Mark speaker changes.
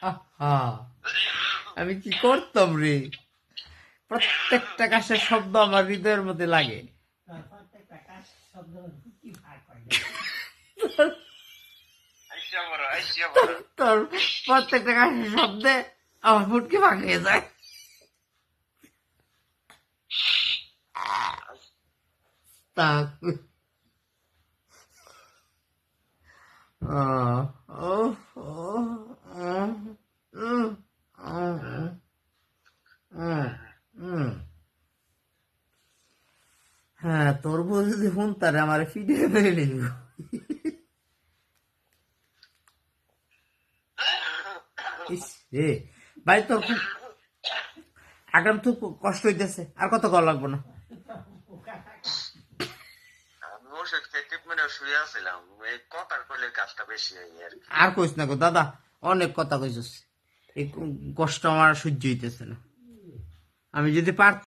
Speaker 1: আহা, আমি কি করতাম রে? প্রত্যেকটা কাশের শব্দ আমার হৃদয়ের মধ্যে লাগে। তোর প্রত্যেকটা কাশের শব্দে আমার ফুটকি ফাঁক হয়ে যায়। তা হ্যাঁ, তোর বউ যদি ফোন তারে আমার ফিডে মেরে নিব। ইস রে ভাই, তোর খুব আগাম তো কষ্ট হইতেছে, আর কত কল লাগবো না। আর কইস না গো দাদা, অনেক কথা কইছিস, এই কষ্ট আমার সহ্য হইতেছে না। আমি যদি পার